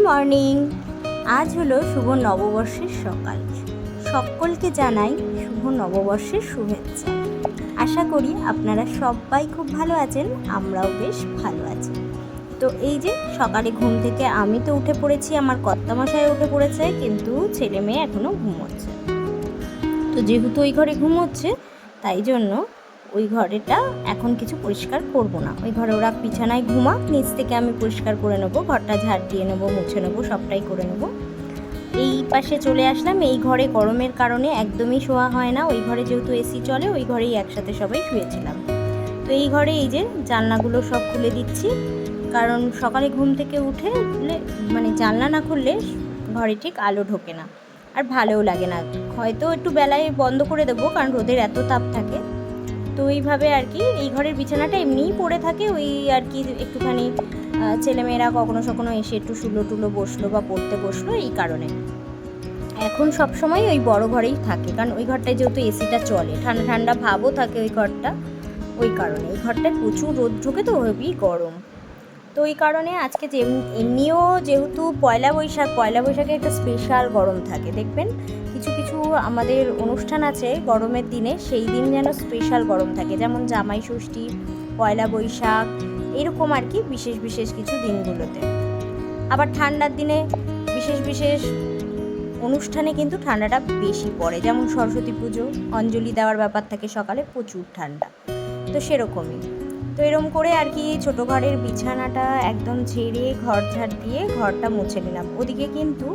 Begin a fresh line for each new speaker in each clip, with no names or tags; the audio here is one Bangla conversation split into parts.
মর্নিং। আজ হলো শুভ নববর্ষের সকাল। সকলকে জানাই শুভ নববর্ষের শুভেচ্ছা। আশা করি আপনারা সবাই খুব ভালো আছেন, আমরাও বেশ ভালো আছি। তো এই যে সকালে ঘুম থেকে আমি তো উঠে পড়েছি, আমার কর্তামশাই উঠে পড়েছে, কিন্তু ছেলে মেয়ে এখনও ঘুমোচ্ছে। তো যেহেতু ওই ঘরে ঘুমোচ্ছে তাই জন্য ওই ঘরেটা এখন কিছু পরিষ্কার করব না। ওই ঘরে ওরা বিছানায় ঘুমাক, নিচ থেকে আমি পরিষ্কার করে নেবো, ঘরটা ঝাড় দিয়ে নেবো, মুছে নেবো, সবটাই করে নেবো। এই পাশে চলে আসলাম। এই ঘরে গরমের কারণে একদমই শোয়া হয় না। ওই ঘরে যেহেতু এসি চলে, ওই ঘরেই একসাথে সবাই শুয়েছিলাম। তো এই ঘরে এই যে জানলাগুলো সব খুলে দিচ্ছি, কারণ সকালে ঘুম থেকে উঠে মানে জানলা না খুললে ঘরে ঠিক আলো ঢোকে না, আর ভালোও লাগে না। হয়তো একটু বেলায় বন্ধ করে দেবো, কারণ রোদের এত তাপ থাকে। তো এইভাবে আর কি এই ঘরের বিছানাটা এমনিই পড়ে থাকে, ওই আর কি একটুখানি ছেলেমেয়েরা কখনো সখনো এসে একটু শুলো টুলো বসলো বা পড়তে বসলো, এই কারণে এখন সব সময় ওই বড় ঘরেই থাকে, কারণ ওই ঘরটায় যেহেতু এসিটা চলে, ঠান্ডা ঠান্ডা ভাবও থাকে ওই ঘরটা। ওই কারণে এই ঘরটায় প্রচুর রোদ ঢোকে, তো হেবি গরম। তো ওই কারণে আজকে যে এমনিও যেহেতু পয়লা বৈশাখে একটা স্পেশাল গরম থাকে, দেখবেন কিছু কিছু আমাদের অনুষ্ঠান আছে গরমের দিনে, সেই দিন যেন স্পেশাল গরম থাকে, যেমন জামাই ষষ্ঠী, পয়লা বৈশাখ, এরকম আর কি বিশেষ বিশেষ কিছু দিনগুলোতে। আবার ঠান্ডার দিনে বিশেষ বিশেষ অনুষ্ঠানে কিন্তু ঠান্ডাটা বেশি পড়ে, যেমন সরস্বতী পুজো, অঞ্জলি দেওয়ার ব্যাপার থাকে সকালে, প্রচুর ঠান্ডা। তো সেরকমই। তো এরকম করে আর কি ছোটো ঘরের বিছানাটা একদম ঝেড়ে ঘর ঝাড় দিয়ে ঘরটা মুছে নিলাম। ওদিকে কিন্তু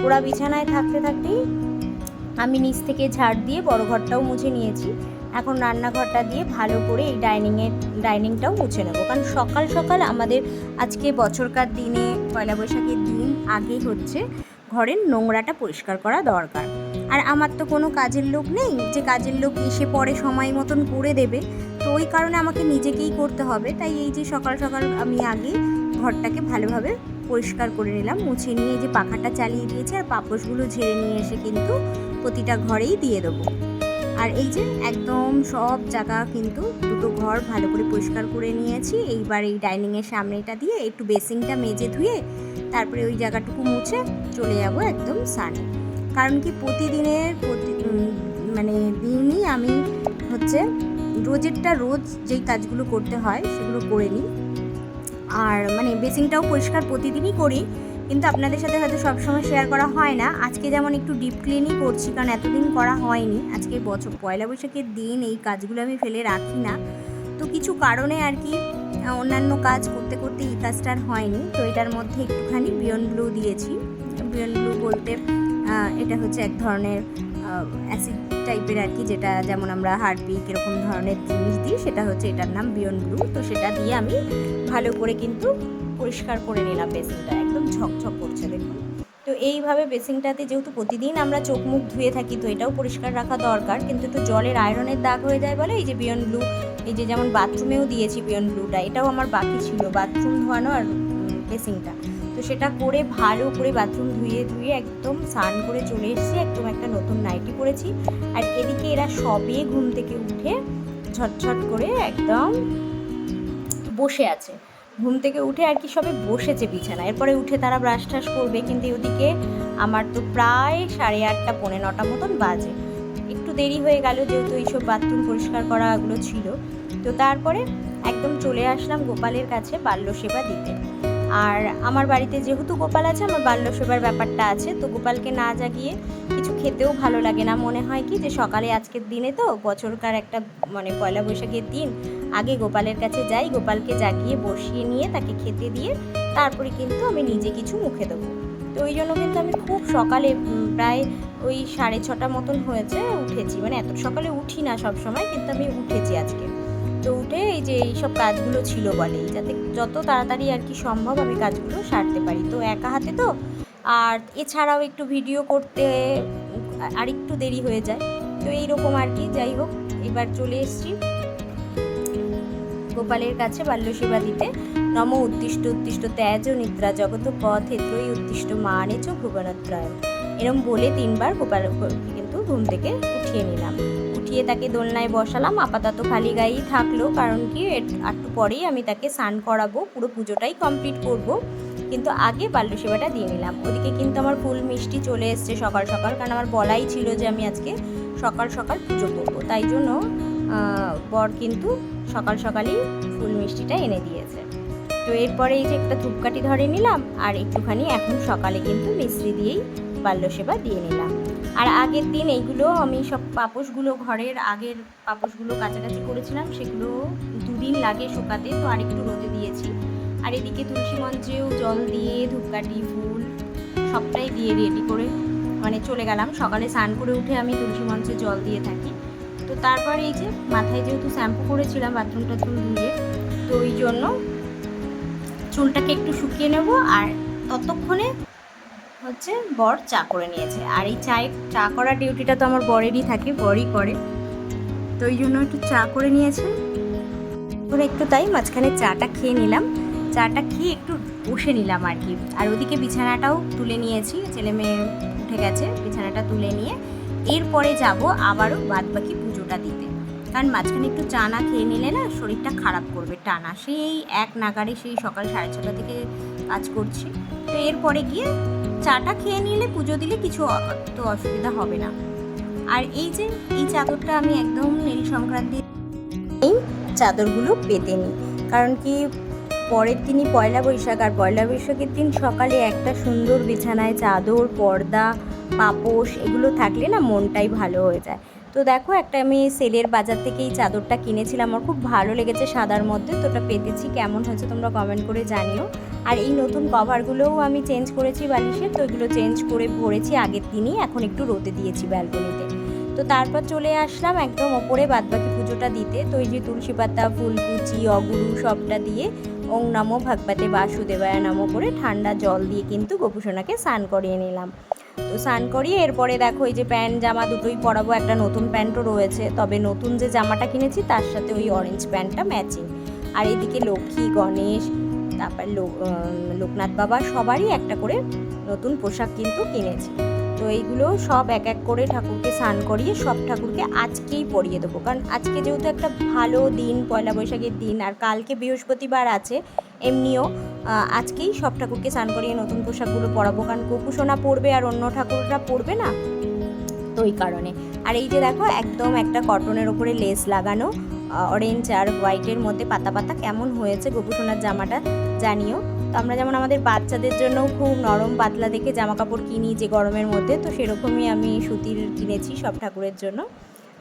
ওরা বিছানায় থাকতে থাকতেই আমি নিচ থেকে ঝাড় দিয়ে বড় ঘরটাও মুছে নিয়েছি। এখন রান্নাঘরটা দিয়ে ভালো করে এই ডাইনিংটাও মুছে নেবো, কারণ সকাল সকাল আমাদের আজকে বছরকার দিনে পয়লা বৈশাখের দিন আগে হচ্ছে ঘরের নোংরাটা পরিষ্কার করা দরকার। আর আমার তো কোনো কাজের লোক নেই যে কাজের লোক এসে পরে সময় মতন করে দেবে, তো ওই কারণে আমাকে নিজেকেই করতে হবে। তাই এই যে সকাল সকাল আমি আগে ঘরটাকে ভালোভাবে পরিষ্কার করে নিলাম, মুছে নিয়ে যে পাখাটা চালিয়ে দিয়েছি, আর পাপোশগুলো ঝেড়ে নিয়ে এসে কিন্তু প্রতিটা ঘরেই দিয়ে দেবো। আর এই যে একদম সব জায়গা কিন্তু দুটো ঘর ভালো করে পরিষ্কার করে নিয়েছি। এইবার এই ডাইনিংয়ের সামনেটা দিয়ে একটু বেসিংটা মেজে ধুয়ে তারপরে ওই জায়গাটুকু মুছে চলে যাব একদম স্নানে। কারণ কি প্রতিদিনের মানে দিনই আমি হচ্ছে রোজ যেই কাজগুলো করতে হয় সেগুলো করে নিই। আর মানে বেসিংটাও পরিষ্কার প্রতিদিনই করি, কিন্তু আপনাদের সাথে হয়তো সবসময় শেয়ার করা হয় না। আজকে যেমন একটু ডিপ ক্লিনই করছি, কারণ এতদিন করা হয়নি। আজকে পয়লা বৈশাখের দিন এই কাজগুলো আমি ফেলে রাখি না, তো কিছু কারণে আর কি অন্যান্য কাজ করতে করতে এই কাজটা আর হয়নি। তো এটার মধ্যে একটুখানি বিয়ন্ড ব্লু দিয়েছি। বিয়ন্ড ব্লু বলতে এটা হচ্ছে এক ধরনের অ্যাসিড টাইপের আর কি, যেটা যেমন আমরা হারপিক এরকম ধরনের জিনিস দিই, সেটা হচ্ছে এটার নাম বিয়ন্ড ব্লু। তো সেটা দিয়ে আমি ভালো করে কিন্তু পরিষ্কার করে নিলাম। বেসিনটা একদম ঝকঝক করছে দেখুন। তো এইভাবে বেসিনটাতে যেহেতু প্রতিদিন আমরা চোখ মুখ ধুয়ে থাকি, তো এটাও পরিষ্কার রাখা দরকার, কিন্তু একটু জলের আয়রনের দাগ হয়ে যায় বলে এই যে বিয়ন্ড ব্লু, এই যে যেমন বাথরুমেও দিয়েছি বিয়ন্ড ব্লুটা, এটাও আমার বাকি ছিল বাথরুম ধোয়ানো আর বেসিনটা। তো সেটা করে ভালো করে বাথরুম ধুয়ে একদম স্নান করে চলে এসেছি, একদম একটা নতুন নাইটি পরেছি। আর এদিকে এরা সবে ঘুম থেকে উঠে ঝটঝট করে একদম বসে আছে, ঘুম থেকে উঠে আর কি সবে বসেছে বিছানা, এরপরে উঠে তারা ব্রাশ টাশ করবে। কিন্তু ওদিকে আমার তো প্রায় 8:30 পৌনে 9টা মতন বাজে, একটু দেরি হয়ে গেল যেহেতু এইসব বাথরুম পরিষ্কার করাগুলো ছিল। তো তারপরে একদম চলে আসলাম গোপালের কাছে বাল্য সেবা দিতে। আর আমার বাড়িতে যেহেতু গোপাল আছে, আমার বাল্য সেবার ব্যাপারটা আছে, তো গোপালকে না জাগিয়ে কিছু খেতেও ভালো লাগে না। মনে হয় কি যে সকালে আজকের দিনে তো বছরকার একটা মানে পয়লা বৈশাখের দিন, আগে গোপালের কাছে যাই, গোপালকে জাগিয়ে বসিয়ে নিয়ে তাকে খেতে দিয়ে তারপরে কিন্তু আমি নিজে কিছু মুখে দেবো। তো ওই জন্য কিন্তু আমি খুব সকালে প্রায় ওই 6:30 মতন হয়েছে উঠেছি, মানে এত সকালে উঠি না সব সময়, কিন্তু আমি উঠেছি আজকে। তো উঠে এই যে এইসব কাজগুলো ছিল বলে, যাতে যত তাড়াতাড়ি আর কি সম্ভব আমি কাজগুলো সারতে পারি। তো একা হাতে তো, আর এছাড়াও একটু ভিডিও করতে আর একটু দেরি হয়ে যায়। তো এইরকম আর কি, যাই হোক এবার চলে এসেছি গোপালের কাছে বাল্য সেবা দিতে। নম উত্তিষ্ট উত্তিষ্ট ত্যাজ নিদ্রা জগত পথে ত্রয়ী উত্তিষ্ট মানেচ ভুবনত্রয়, এরম বলে 3বার গোপালকে কিন্তু ঘুম থেকে উঠিয়ে নিলাম। উঠিয়ে তাকে দোলনায় বসালাম, আপাতত খালি গায়েই থাকলো, কারণ কি একটু পরেই আমি তাকে স্নান করাবো, পুরো পুজোটাই কমপ্লিট করব। কিন্তু আগে বাল্য সেবাটা দিয়ে নিলাম। ওদিকে কিন্তু আমার ফুল মিষ্টি চলে এসছে সকাল সকাল, কারণ আমার বলাই ছিল যে আমি আজকে সকাল সকাল পুজো করবো, তাই জন্য বর কিন্তু সকাল সকালই ফুল মিষ্টিটা এনে দিয়েছে। তো এরপরে এই যে একটা ধূপকাঠি ধরে নিলাম, আর একটুখানি এখন সকালে কিন্তু মিশ্রি দিয়েই বাল্য সেবা দিয়ে নিলাম। আর আগের দিন এইগুলো আমি সব পাপোশগুলো, ঘরের আগের পাপোশগুলো কাছাকাছি করেছিলাম, সেগুলো 2 দিন লাগে শুকাতে, তো আরেকটু রোদে দিয়েছি। আর এদিকে তুলসী মঞ্চেও জল দিয়ে ধূপকাঠি ফুল সবটাই দিয়ে রেডি করে মানে চলে গেলাম। সকালে স্নান করে উঠে আমি তুলসী মঞ্চে জল দিয়ে থাকি। তো তারপর এই যে মাথায় যেহেতু শ্যাম্পু করেছিলাম বাথরুম টাথরুম ধুয়ে, তো ওই জন্য চুলটাকে একটু শুকিয়ে নেব। আর ততক্ষণে হচ্ছে বর চা করে নিয়েছে। আর এই চা করার ডিউটিটা তো আমার বরেরই থাকে, বরই করে, তো ওই জন্য একটু চা করে নিয়েছে। ওরা একটু তাই মাঝখানে চাটা খেয়ে নিলাম, চাটা খেয়ে একটু বসে নিলাম আর কি। আর ওদিকে বিছানাটাও তুলে নিয়েছি, ছেলে মেয়ে উঠে গেছে, বিছানাটা তুলে নিয়ে এরপরে যাব আবারও বাদবাকি পুজোটা দিতে। কারণ মাঝখানে একটু চা না খেয়ে নিলে না শরীরটা খারাপ করবে টানা, সেই এক নাগারে সেই সকাল 6:30 থেকে কাজ করছি। তো এরপরে গিয়ে চাটা খেয়ে নিলে পুজো দিলে কিছু তো অসুবিধা হবে না। আর এই যে এই চাদরটা আমি একদম নীল সংক্রান্তি এই চাদরগুলো পেতে নিই, কারণ কি পরের দিনই পয়লা বৈশাখ, আর পয়লা বৈশাখের দিন সকালে একটা সুন্দর বিছানায় চাদর, পর্দা, পাপোশ এগুলো থাকলে না মনটাই ভালো হয়ে যায়। তো দেখো একটা আমি সেলের বাজার থেকে এই চাদরটা কিনেছিলাম, আমার খুব ভালো লেগেছে সাদার মধ্যে, তো ওটা পেতেছি। কেমন হয়েছে তোমরা কমেন্ট করে জানিও। আর এই নতুন কভারগুলোও আমি চেঞ্জ করেছি বালিশের, তো এগুলো চেঞ্জ করে ভরেছি আগের দিনই, এখন একটু রোদে দিয়েছি ব্যালকনিতে। তো তারপর চলে আসলাম একদম ওপরে বাদবাকি পুজোটা দিতে। তো এই যে তুলসী পাতা, ফুলকুচি, অগুরু সবটা দিয়ে ওং নমো ভগবতে বাসুদেবায় নমো করে ঠান্ডা জল দিয়ে কিন্তু গোপুসোনাকে স্নান করিয়ে নিলাম। তো স্নান করিয়ে এরপরে দেখো এই যে প্যান্ট জামা দুটোই পরাবো, একটা নতুন প্যান্টও রয়েছে, তবে নতুন যে জামাটা কিনেছি তার সাথে ওই অরেঞ্জ প্যান্টটা ম্যাচিং। আর এদিকে লক্ষ্মী, গণেশ, তারপর লোকনাথ বাবা সবারই একটা করে নতুন পোশাক কিন্তু কিনেছি। তো এইগুলো সব এক এক করে ঠাকুরকে স্নান করিয়ে সব ঠাকুরকে আজকেই পরিয়ে দেবো, কারণ আজকে যেহেতু একটা ভালো দিন, পয়লা বৈশাখের দিন, আর কালকে বৃহস্পতিবার আছে, এমনিও আজকেই সব ঠাকুরকে স্নান করিয়ে নতুন পোশাকগুলো পরাবো, কারণ গোপুসোনা পরবে আর অন্য ঠাকুররা পরবে না, তো ওই কারণে। আর এই যে দেখো একদম একটা কটনের ওপরে লেস লাগানো, অরেঞ্জ আর হোয়াইটের মধ্যে পাতা পাতা, কেমন হয়েছে গোপুসোনার জামাটা জানিও। তো আমরা যেমন আমাদের বাচ্চাদের জন্য খুব নরম পাতলা দেখে জামা কাপড় কিনি যে গরমের মধ্যে, তো সেরকমই আমি সুতির কিনেছি সব ঠাকুরের জন্য।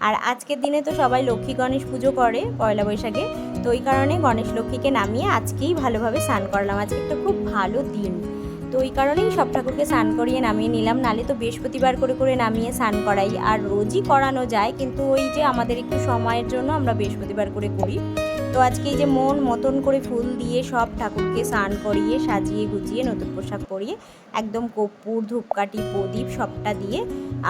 আর আজকের দিনে তো সবাই লক্ষ্মী গণেশ পুজো করে পয়লা বৈশাখে, তো ওই কারণে গণেশ লক্ষ্মীকে নামিয়ে আজকেই ভালোভাবে স্নান করলাম। আজকে একটা খুব ভালো দিন, তো ওই কারণেই সব ঠাকুরকে স্নান করিয়ে নামিয়ে নিলাম। নালে তো বৃহস্পতিবার করে করে নামিয়ে স্নান করাই, আর রোজই করানো যায়, কিন্তু ওই যে আমাদের একটু সময়ের জন্য আমরা বৃহস্পতিবার করে করি। তো আজকে এই যে মন মতন করে ফুল দিয়ে সব ঠাকুরকে স্নান করিয়ে সাজিয়ে গুছিয়ে নতুন পোশাক পরিয়ে একদম কর্পূর, ধূপকাঠি, প্রদীপ সবটা দিয়ে,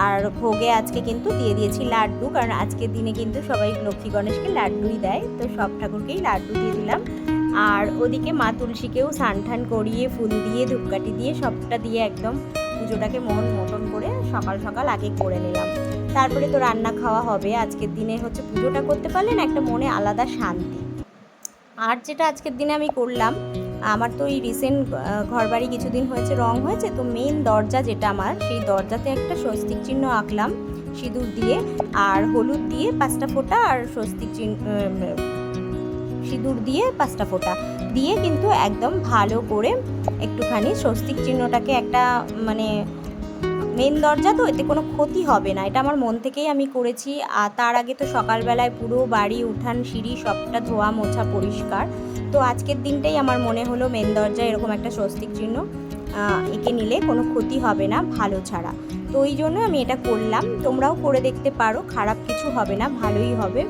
আর ভোগে আজকে কিন্তু দিয়ে দিয়েছি লাড্ডু, কারণ আজকের দিনে কিন্তু সবাই লক্ষ্মী গণেশকে লাড্ডুই দেয়, তো সব ঠাকুরকেই লাড্ডু দিয়ে দিলাম। আর ওদিকে মা তুলসীকেও স্নান টান করিয়ে ফুল দিয়ে ধূপকাঠি দিয়ে সবটা দিয়ে একদম পুজোটাকে মন মতন করে সকাল সকাল আগে করে নিলাম। তারপরে তো রান্না খাওয়া হবে। আজকের দিনে হচ্ছে পুজোটা করতে পারলে না একটা মনে আলাদা শান্তি। আর যেটা আজকের দিনে আমি করলাম, আমার তো এই রিসেন্ট ঘরবাড়ি কিছুদিন হয়েছে রং হয়েছে, তো মেন দরজা যেটা আমার, সেই দরজাতে একটা স্বস্তিক চিহ্ন আঁকলাম সিঁদুর দিয়ে, আর হলুদ দিয়ে 5টা ফোঁটা, আর স্বস্তিক চিহ্ন সিঁদুর দিয়ে 5টা ফোঁটা দিয়ে কিন্তু একদম ভালো করে একটুখানি স্বস্তিক চিহ্নটাকে একটা মানে মেন দরজা তো এতে কোনো ক্ষতি হবে না, এটা আমার মন থেকেই আমি করেছি। আর তার আগে তো সকালবেলায় পুরো বাড়ি উঠান সিঁড়ি সবটা ধোয়া মোছা পরিষ্কার, তো আজকের দিনটাই আমার মনে হলো মেন দরজায় এরকম একটা স্বস্তিক চিহ্ন এঁকে নিলে কোনো ক্ষতি হবে না ভালো ছাড়া, তো ওই জন্য আমি এটা করলাম। তোমরাও করে দেখতে পারো, খারাপ কিছু হবে না, ভালোই হবে।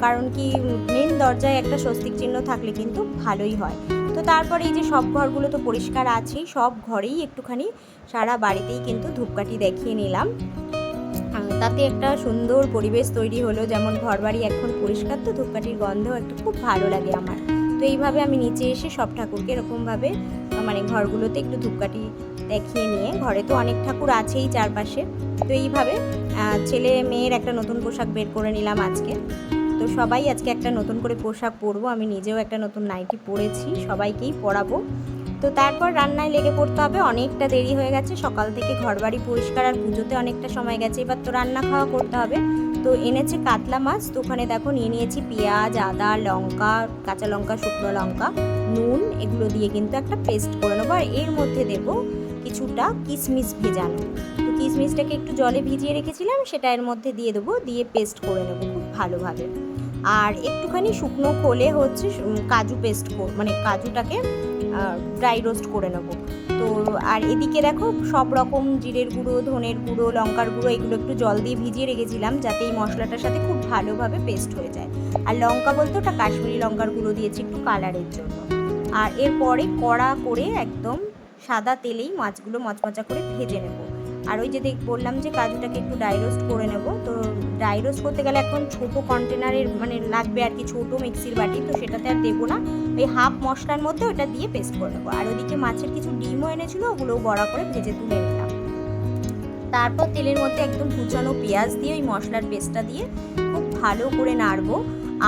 কারণ কি মেন দরজায় একটা স্বস্তিক চিহ্ন থাকলে কিন্তু ভালোই হয়। তো তারপরে এই যে সব ঘরগুলো তো পরিষ্কার আছেই, সব ঘরেই একটুখানি সারা বাড়িতেই কিন্তু ধূপকাঠি দেখিয়ে নিলাম, তাতে একটা সুন্দর পরিবেশ তৈরি হলো। যেমন ঘরবাড়ি এখন পরিষ্কার, তো ধূপকাঠির গন্ধ একটু খুব ভালো লাগে আমার। তো এইভাবে আমি নিচে এসে সব ঠাকুরকে এরকমভাবে মানে ঘরগুলোতে একটু ধূপকাঠি দেখিয়ে নিয়ে, ঘরে তো অনেক ঠাকুর আছেই চারপাশে, তো এইভাবে ছেলে মেয়ের একটা নতুন পোশাক বের করে নিলাম আজকে। তো সবাই আজকে একটা নতুন করে পোশাক পরবো, আমি নিজেও একটা নতুন নাইটি পরেছি, সবাইকেই পরাবো। তো তো তারপর রান্নায় লেগে পড়তে হবে। অনেকটা দেরি হয়ে গেছে, সকাল থেকে ঘরবাড়ি পরিষ্কার আর পুজোতে অনেকটা সময় গেছে, এবার তো রান্না খাওয়া করতে হবে। তো এনেছে কাতলা মাছ, তো ওখানে দেখো নিয়ে নিয়েছি পেঁয়াজ, আদা, লঙ্কা, কাঁচা লঙ্কা, শুকনো লঙ্কা, নুন, এগুলো দিয়ে কিন্তু একটা পেস্ট করে নেবো। আর এর মধ্যে দেবো কিছুটা কিশমিশ ভেজানো। তো কিশমিশটাকে একটু জলে ভিজিয়ে রেখেছিলাম, সেটা এর মধ্যে দিয়ে দেবো, দিয়ে পেস্ট করে নেবো খুব ভালোভাবে। আর একটুখানি শুকনো খোলে হচ্ছে কাজু পেস্ট, মানে কাজুটাকে ড্রাই রোস্ট করে নেবো। তো আর এদিকে দেখো সব রকম জিরের গুঁড়ো, ধনের গুঁড়ো, লঙ্কার গুঁড়ো, এগুলো একটু জল দিয়ে ভিজিয়ে রেখেছিলাম যাতে এই মশলাটার সাথে খুব ভালোভাবে পেস্ট হয়ে যায়। আর লঙ্কা বলতে ওটা কাশ্মীরি লঙ্কার গুঁড়ো দিয়েছি একটু কালারের জন্য। আর এরপরে কড়া করে একদম সাদা তেলেই মাছগুলো মচমচা করে ভেজে নেব। আর ওই যে বললাম যে কাজুটাকে একটু ড্রাই রোস্ট করে নেব। তো ড্রাই রোস্ট করতে গেলে এখন ছোটো কন্টেনারের মানে লাগবে আর কি, ছোটো মিক্সির বাটি, তো সেটাতে আর দেবো না, ওই হাফ মশলার মধ্যে ওটা দিয়ে পেস্ট করে নেবো। আর ওদিকে মাছের কিছু ডিমও এনেছিল, ওগুলোও বড়া করে ভেজে তুলে নিলাম। তারপর তেলের মধ্যে একদম কুচানো পেঁয়াজ দিয়ে ওই মশলার পেস্টটা দিয়ে খুব ভালো করে নাড়বো।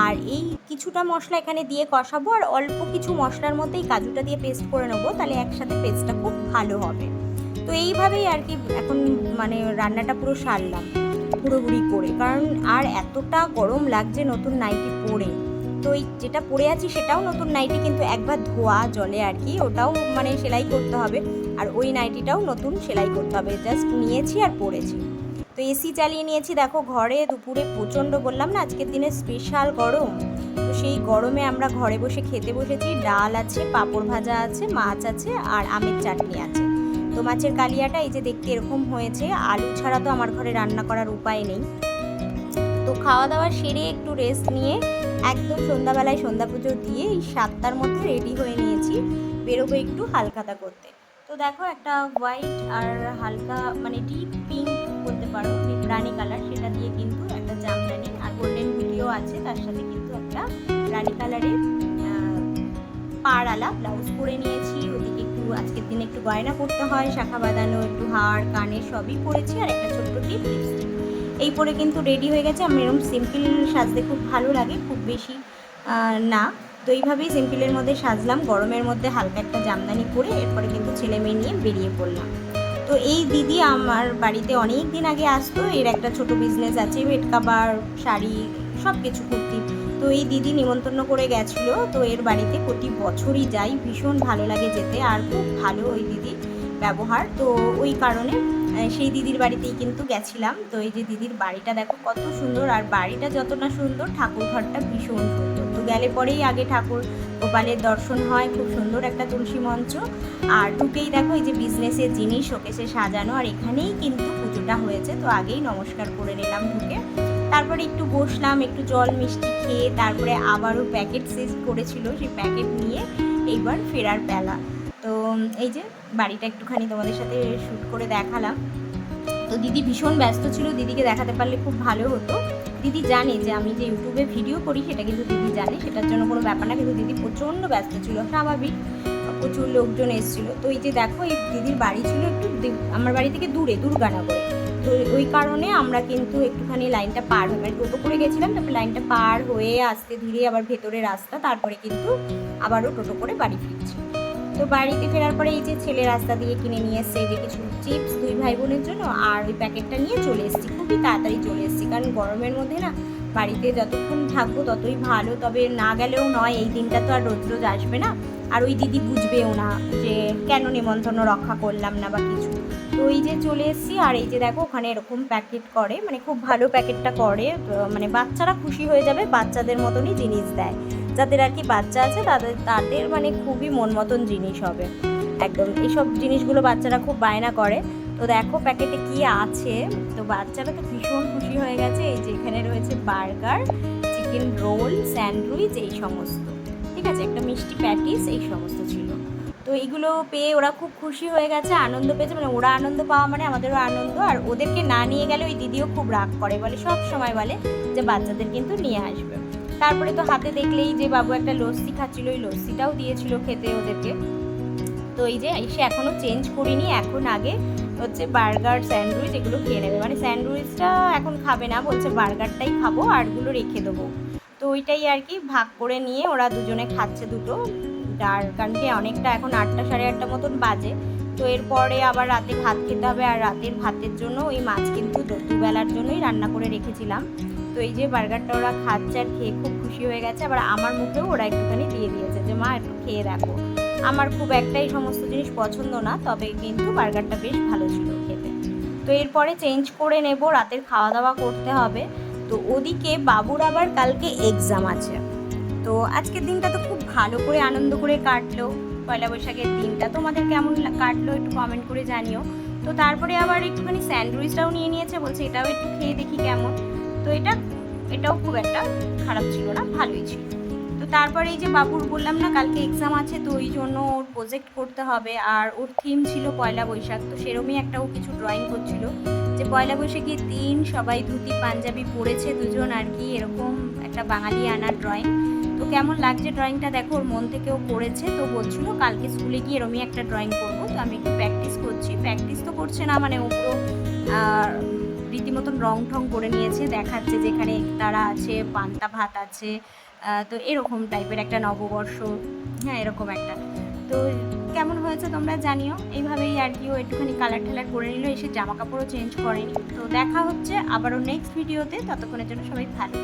আর এই কিছুটা মশলা এখানে দিয়ে কষাবো, আর অল্প কিছু মশলার মধ্যেই কাজুটা দিয়ে পেস্ট করে নেবো, তাহলে একসাথে পেস্টটা খুব ভালো হবে। তো এইভাবেই আর কি এখন মানে রান্নাটা পুরো সারলাম পুরোপুরি করে, কারণ আর এতটা গরম লাগছে নতুন নাইটি পরে। তো এই যেটা পরে আছি সেটাও নতুন নাইটি, কিন্তু একবার ধোয়া জলে আর কি, ওটাও মানে সেলাই করতে হবে। আর ওই নাইটিটাও নতুন সেলাই করতে হবে, জাস্ট নিয়েছি আর পরেছি। তো এসি চালিয়ে নিয়েছি দেখো ঘরে, দুপুরে প্রচণ্ড, বললাম না আজকের দিনে স্পেশাল গরম। তো সেই গরমে আমরা ঘরে বসে খেতে বসেছি। ডাল আছে, পাঁপড় ভাজা আছে, মাছ আছে, আর আমের চাটনি আছে। তো মাছের কালিয়াটা এই যে দেখতে এরকম হয়েছে, আলু ছাড়া তো আমার ঘরে রান্না করার উপায় নেই। তো খাওয়া দাওয়া সেরে একটু রেস্ট নিয়ে একদম সন্ধ্যাবেলায় সন্ধ্যা পুজো দিয়ে এই 7টার মধ্যে রেডি হয়ে নিয়েছি, বেরোবো একটু হালখাতা করতে। তো দেখো একটা হোয়াইট আর হালকা মানে ডিপ পিঙ্ক বলতে পারো, রানি কালার, সেটা দিয়ে কিন্তু একটা জামদানি আর গোল্ডেন বুটিও আছে, তার সাথে কিন্তু একটা রানি কালারের পাড়ালা ব্লাউজ পরে নিয়েছি। ওদিকে একটু আজকের দিনে একটু গয়না পরতে হয়, শাখা বাঁধানো, একটু হাড় কানের সবই পরেছি, আর একটা ছোট্ট টিপ লিপস্টিক এই পরে কিন্তু রেডি হয়ে গেছে। আমি এরকম সিম্পল সাজতে খুব ভালো লাগে, খুব বেশি না। তো এইভাবেই সিম্পলের মধ্যে সাজলাম, গরমের মধ্যে হালকা একটা জামদানি পরে এরপরে কিন্তু ছেলে মেয়ে নিয়ে বেরিয়ে পড়লাম। তো এই দিদি আমার বাড়িতে অনেক দিন আগে আসতো, এর একটা ছোট বিজনেস আছে, বেড কাভার, শাড়ি, সব কিছু কুর্তি। তো এই দিদি নিমন্ত্রণ করে গেছিলো, তো এর বাড়িতে প্রতি বছরই যাই, ভীষণ ভালো লাগে যেতে, আর খুব ভালো ওই দিদির ব্যবহার। তো ওই কারণে সেই দিদির বাড়িতেই কিন্তু গেছিলাম। তো এই যে দিদির বাড়িটা দেখো কত সুন্দর, আর বাড়িটা যতটা সুন্দর ঠাকুর ঘরটা ভীষণ সুন্দর। তো গেলে পরেই আগে ঠাকুর গোপালের দর্শন হয়, খুব সুন্দর একটা তুলসী মঞ্চ। আর ঢুকেই দেখো এই যে বিজনেসের জিনিস শোকেসে সাজানো, আর এখানেই কিন্তু পুজোটা হয়েছে। তো আগেই নমস্কার করে নিলাম ঢুকে, তারপরে একটু বসলাম, একটু জল মিষ্টি খেয়ে তারপরে আবারও প্যাকেট শেষ করেছিল, সেই প্যাকেট নিয়ে এইবার ফেরার বেলা। তো এই যে বাড়িটা একটুখানি তোমাদের সাথে শ্যুট করে দেখালাম। তো দিদি ভীষণ ব্যস্ত ছিল, দিদিকে দেখাতে পারলে খুব ভালো হতো। দিদি জানে যে আমি যে ইউটিউবে ভিডিও করি সেটা কিন্তু দিদি জানে, সেটার জন্য কোনো ব্যাপার না, কিন্তু দিদি প্রচণ্ড ব্যস্ত ছিল, স্বাভাবিক, প্রচুর লোকজন এসেছিলো। তো এই যে দেখো এই দিদির বাড়ি ছিল একটু আমার বাড়ি থেকে দূরে, দুর্গানগরে। তো ওই কারণে আমরা কিন্তু একটুখানি লাইনটা পার হয়ে, মানে টোটো করে গেছিলাম, তারপর লাইনটা পার হয়ে আস্তে ধীরে আবার ভেতরে রাস্তা, তারপরে কিন্তু আবারও টোটো করে বাড়ি ফিরছি। তো বাড়িতে ফেরার পরে এই যে ছেলে রাস্তা দিয়ে কিনে নিয়ে এসছে এই যে কিছু চিপস দুই ভাই বোনের জন্য, আর ওই প্যাকেটটা নিয়ে চলে এসেছি, খুবই তাড়াতাড়ি চলে এসেছি, কারণ গরমের মধ্যে না বাড়িতে যতক্ষণ থাকবো ততই ভালো। তবে না গেলেও নয়, এই দিনটা তো আর রোজ রোজ আসবে না, আর ওই দিদি বুঝবেও না যে কেন নিমন্ত্রণ রক্ষা করলাম না বা কিছু। তো এই যে চলে এসেছি, আর এই যে দেখো ওখানে এরকম প্যাকেট করে, মানে খুব ভালো প্যাকেটটা করে, মানে বাচ্চারা খুশি হয়ে যাবে, বাচ্চাদের মতনই জিনিস দেয়, যাদের আর কি বাচ্চা আছে তাদের মানে খুবই মন মতন জিনিস হবে একদম। এইসব জিনিসগুলো বাচ্চারা খুব বায়না করে। তো দেখো প্যাকেটে কি আছে, তো বাচ্চারা তো ভীষণ খুশি হয়ে গেছে। এই যে এখানে রয়েছে বার্গার, চিকেন রোল, স্যান্ডউইচ, এই সমস্ত, ঠিক আছে, একটা মিষ্টি প্যাটিস, এই সমস্ত ছিল। তো এইগুলো পেয়ে ওরা খুব খুশি হয়ে গেছে, আনন্দ পেয়েছে, মানে ওরা আনন্দ পাওয়া মানে আমাদেরও আনন্দ। আর ওদেরকে না নিয়ে গেলে ওই দিদিও খুব রাগ করে, বলে সব সময় বলে যে বাচ্চাদের কিন্তু নিয়ে আসবে। তারপরে তো হাতে দেখলেই যে বাবু একটা লস্যি খাচ্ছিল, ওই লস্যিটাও দিয়েছিল খেতে ওদেরকে। তো এই যে এসে এখনও চেঞ্জ করিনি, এখন আগে হচ্ছে বার্গার স্যান্ডউইচ এগুলো খেয়ে নেবে, মানে স্যান্ডউইচটা এখন খাবে না, বলছে বার্গারটাই খাবো, আরগুলো রেখে দেবো। তো ওইটাই আর কি ভাগ করে নিয়ে ওরা দুজনে খাচ্ছে দুটো, যার কারণ কি অনেকটা এখন 8টা সাড়ে 8টা মতন বাজে। তো এরপরে আবার রাতে ভাত খেতে হবে, আর রাতের ভাতের জন্য ওই মাছ কিন্তু দুবেলার জন্যই রান্না করে রেখেছিলাম। তো এই যে বার্গারটা ওরা খাচ্ছে আর খেয়ে খুব খুশি হয়ে গেছে। আবার আমার মুখেও ওরা একটুখানি দিয়ে দিয়েছে যে মা একটু খেয়ে দেখো। আমার খুব একটা এই সমস্ত জিনিস পছন্দ না, তবে কিন্তু বার্গারটা বেশ ভালো ছিল খেতে। তো এরপরে চেঞ্জ করে নেব, রাতের খাওয়া দাওয়া করতে হবে। তো ওদিকে বাবুর আবার কালকে এক্সাম আছে। তো আজকের দিনটা তো খুব ভালো করে আনন্দ করে কাটলো। পয়লা বৈশাখের দিনটা তোমাদের কেমন কাটলো একটু কমেন্ট করে জানিও। তো তারপরে আবার একটুখানি স্যান্ডউইচটাও নিয়ে নিয়েছে, বলছে এটাও একটু খেয়ে দেখি কেমন। তো এটাও খুব একটা খারাপ ছিল না, ভালোই ছিল। তো তারপরে এই যে বাবুর বললাম না কালকে এক্সাম আছে, তো ওই জন্য ওর প্রজেক্ট করতে হবে, আর ওর থিম ছিল পয়লা বৈশাখ। তো সেরকমই একটা ও কিছু ড্রয়িং করছিল যে পয়লা বৈশাখের দিন সবাই ধুতি পাঞ্জাবি পরেছে দুজন আর কি, এরকম একটা বাঙালি আনার ড্রয়িং। তো কেমন লাগছে ড্রয়িংটা দেখো, ওর মন থেকেও করেছে। তো বলছিল কালকে স্কুলে গিয়ে এরমই একটা ড্রয়িং করবো। তো আমি একটু প্র্যাকটিস করছি, প্র্যাকটিস তো করছে না মানে ও পুরো রীতিমতন রং ঠং করে নিয়েছে, দেখাচ্ছে যেখানে তারা আছে, পান্তা ভাত আছে, তো এরকম টাইপের একটা নববর্ষ, হ্যাঁ এরকম একটা। তো কেমন হয়েছে তোমরা জানিও। এইভাবেই আর কি ও একটুখানি কালার ঠালার করে নিল, এসে জামা কাপড়ও চেঞ্জ করেনি। তো দেখা হচ্ছে আবারও নেক্সট ভিডিওতে, ততক্ষণের জন্য সবাই ভালো।